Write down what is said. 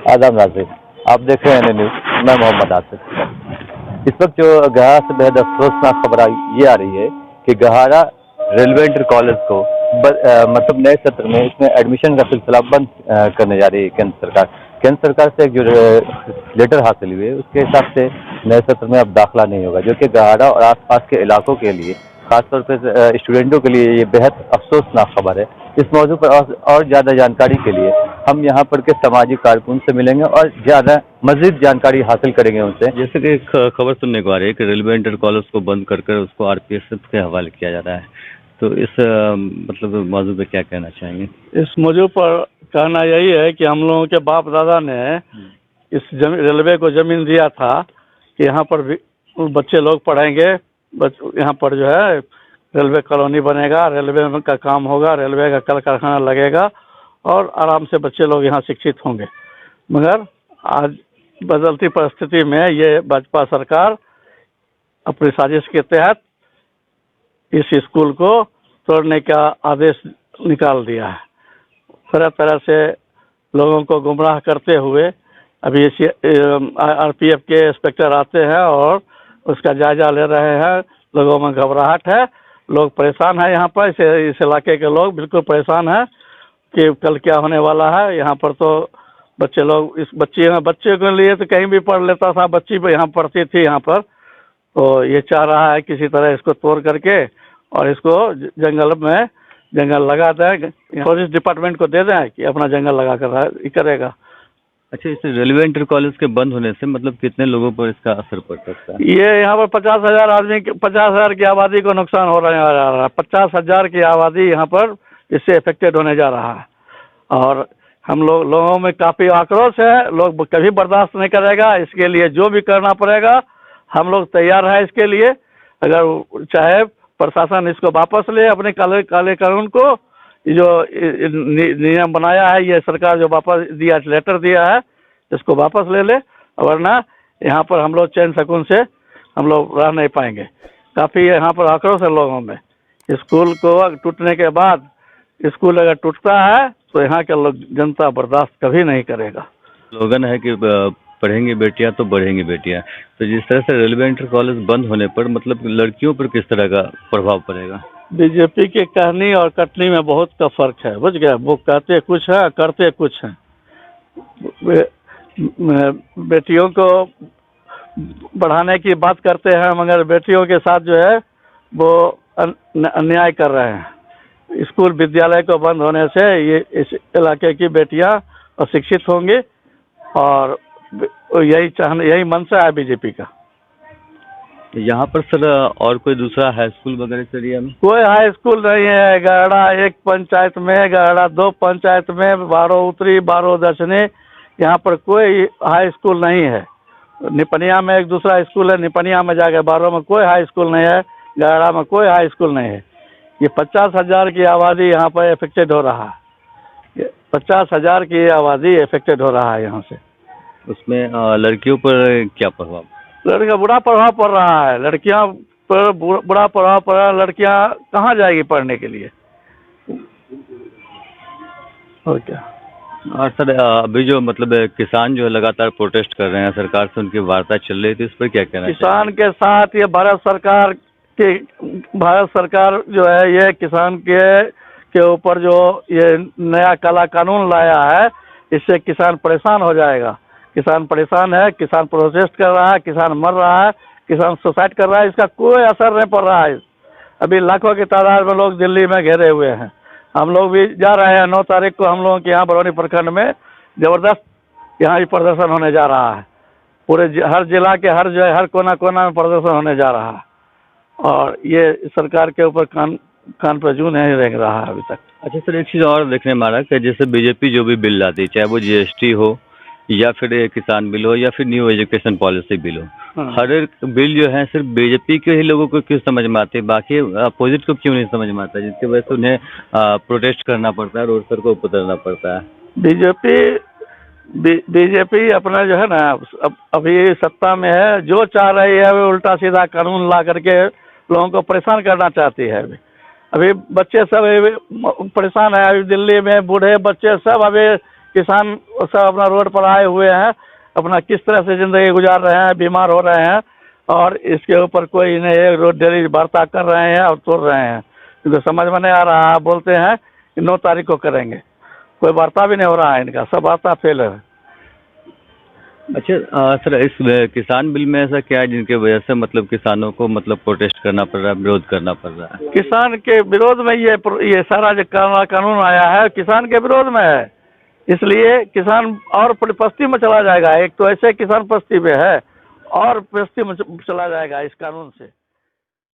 आदाब नाज़रीन, आप देख रहे हैं न्यूज़। मैं मोहम्मद आसिफ। इस वक्त जो गहारा से बेहद अफसोसनाक खबर ये आ रही है कि गहारा रेलवे इंटर कॉलेज को मतलब नए सत्र में इसमें एडमिशन का सिलसिला बंद करने जा रही है केंद्र सरकार। केंद्र सरकार से एक जो लेटर हासिल हुई है उसके हिसाब से नए सत्र में अब दाखिला नहीं होगा, जो कि गहारा और आसपास के इलाकों के लिए, खासतौर पर स्टूडेंटों के लिए ये बेहद अफसोसनाक खबर है। इस मौजू पर और ज़्यादा जानकारी के लिए हम यहाँ पर के सामाजिक कारकुन से मिलेंगे और ज़्यादा मज़ीद जानकारी हासिल करेंगे उनसे। जैसे कि खबर सुनने को आ रही है कि रेलवे इंटर कॉलेज को बंद कर उसको आरपीएफ के हवाले किया जा रहा है, तो इस मतलब मौजू पे क्या कहना चाहेंगे? इस मौजू पर कहना यही है कि हम लोगों के बाप दादा ने इस रेलवे को जमीन दिया था कि यहाँ पर भी बच्चे लोग पढ़ेंगे, यहाँ पर जो है रेलवे कॉलोनी बनेगा, रेलवे का काम होगा, रेलवे का कल कारखाना लगेगा और आराम से बच्चे लोग यहाँ शिक्षित होंगे। मगर आज बदलती परिस्थिति में ये भाजपा सरकार अपनी साजिश के तहत इस स्कूल को तोड़ने का आदेश निकाल दिया है। तरह तरह से लोगों को गुमराह करते हुए अभी आरपीएफ के इंस्पेक्टर आते हैं और उसका जायजा ले रहे हैं। लोगों में घबराहट है, लोग परेशान हैं। यहाँ पर इस इलाके के लोग बिल्कुल परेशान हैं कि कल क्या होने वाला है। यहाँ पर तो बच्चे लोग, इस बच्चे के लिए तो कहीं भी पढ़ लेता था, बच्ची भी यहाँ पढ़ती थी यहाँ पर, तो ये चाह रहा है किसी तरह इसको तोड़ करके और इसको जंगल लगा दें, फॉरेस्ट डिपार्टमेंट को दे दें कि अपना जंगल लगा कर करेगा। अच्छा, इस रेलवे इंटर कॉलेज के बंद होने से मतलब कितने लोगों पर इसका असर पड़ सकता है? ये यहाँ पर 50,000 आदमी, 50,000 की आबादी को नुकसान हो रहा है। 50,000 की आबादी यहाँ पर इससे इफेक्टेड होने जा रहा है और हम लोगों में काफ़ी आक्रोश है। लोग कभी बर्दाश्त नहीं करेगा, इसके लिए जो भी करना पड़ेगा हम लोग तैयार हैं इसके लिए। अगर चाहे प्रशासन इसको वापस ले, अपने काले कानून को जो नियम बनाया है, ये सरकार जो वापस दिया, लेटर दिया है, इसको वापस ले ले, वरना यहाँ पर हम लोग चैन सुकून से हम लोग रह नहीं पाएंगे। काफ़ी यहाँ पर आक्रोश है लोगों में। स्कूल को टूटने के बाद, स्कूल अगर टूटता है तो यहाँ के लोग, जनता बर्दाश्त कभी नहीं करेगा। स्लोगन है कि पढ़ेंगी बेटियां तो बढ़ेंगी बेटियां। तो जिस तरह से रेलवे इंटर कॉलेज बंद होने पर मतलब लड़कियों पर किस तरह का प्रभाव पड़ेगा? बीजेपी के कहनी और कटनी में बहुत का फर्क है, बुझ गया। वो कहते कुछ है, करते कुछ है। बेटियों को बढ़ाने की बात करते हैं मगर बेटियों के साथ जो है वो अन्याय कर रहे हैं। स्कूल विद्यालय को बंद होने से ये इस इलाके की बेटियां अशिक्षित होंगी और यही मंशा है बीजेपी का। यहाँ पर सर और कोई दूसरा हाई स्कूल वगैरह इस एरिया में? कोई हाई स्कूल नहीं है। गहरा एक पंचायत में, गहरा दो पंचायत में, 12 उत्तरी 12 दक्षिणी, यहाँ पर कोई हाई स्कूल नहीं है। निपनिया में एक दूसरा स्कूल है, निपनिया में जाके 12 में कोई हाई स्कूल नहीं है, गहरा में कोई हाई स्कूल नहीं है। ये 50,000 की आबादी यहाँ पर इफेक्टेड हो रहा है। 50,000 की आबादी इफेक्टेड हो रहा है यहाँ से। उसमें लड़कियों पर क्या प्रभाव? लड़कियाँ बुरा प्रभाव पड़ रहा है, लड़कियाँ पर बुरा प्रभाव पड़ रहा है। लड़कियाँ कहाँ जाएगी पढ़ने के लिए? और क्या। और सर अभी जो मतलब किसान जो लगातार प्रोटेस्ट कर रहे हैं, सरकार से उनकी वार्ता चल रही थी, इस पर क्या कहना? किसान के साथ ये भारत सरकार जो है ये किसान के ऊपर जो ये नया काला कानून लाया है, इससे किसान परेशान हो जाएगा। किसान परेशान है, किसान प्रोटेस्ट कर रहा है, किसान मर रहा है, किसान सुसाइड कर रहा है, इसका कोई असर नहीं पड़ रहा है। अभी लाखों की तादाद में लोग दिल्ली में घेरे हुए हैं। हम लोग भी जा रहे हैं। 9 तारीख को हम लोगों के यहाँ बरौनी प्रखंड में जबरदस्त यहाँ भी प्रदर्शन होने जा रहा है। पूरे हर जिला के हर कोना कोना में प्रदर्शन होने जा रहा है और ये सरकार के ऊपर कान पर जूं नहीं रेंग रहा है अभी तक। अच्छा सर, एक चीज़ और देखने में आ रहा है कि जैसे बीजेपी जो भी बिल लाती है, चाहे वो जीएसटी हो या फिर किसान बिल हो या फिर न्यू एजुकेशन पॉलिसी बिल हो, हर एक बिल जो है सिर्फ बीजेपी के ही लोगों को क्यों समझ में आते हैं, बाकी अपोजिट को क्यों नहीं समझ में आता, जिसकी वजह से उन्हें प्रोटेस्ट करना पड़ता है, रोड सर को उतरना पड़ता है? बीजेपी अपना जो है ना अभी सत्ता में है, जो चाह रही है वो उल्टा सीधा कानून ला करके लोगों को परेशान करना चाहती है। अभी बच्चे सब परेशान है। अभी दिल्ली में बूढ़े बच्चे सब अभी किसान सब अपना रोड पर आए हुए हैं, अपना किस तरह से जिंदगी गुजार रहे हैं, बीमार हो रहे हैं, और इसके ऊपर कोई इन्हें एक रोज डेली वार्ता कर रहे हैं और तोड़ रहे हैं, क्योंकि समझ में नहीं आ रहा है। बोलते हैं कि 9 तारीख को करेंगे, कोई वार्ता भी नहीं हो रहा है इनका, सब वार्ता फेल है। अच्छा सर, इस किसान बिल में ऐसा क्या है जिनके वजह से मतलब किसानों को मतलब प्रोटेस्ट करना पड़ रहा है, विरोध करना पड़ रहा है? किसान के विरोध में ये सारा जो कानून आया है किसान के विरोध में है, इसलिए किसान और परिपस्ती में चला जाएगा। एक तो ऐसे किसान पस्ती पे है और परिपस्ती में चला जाएगा इस कानून से।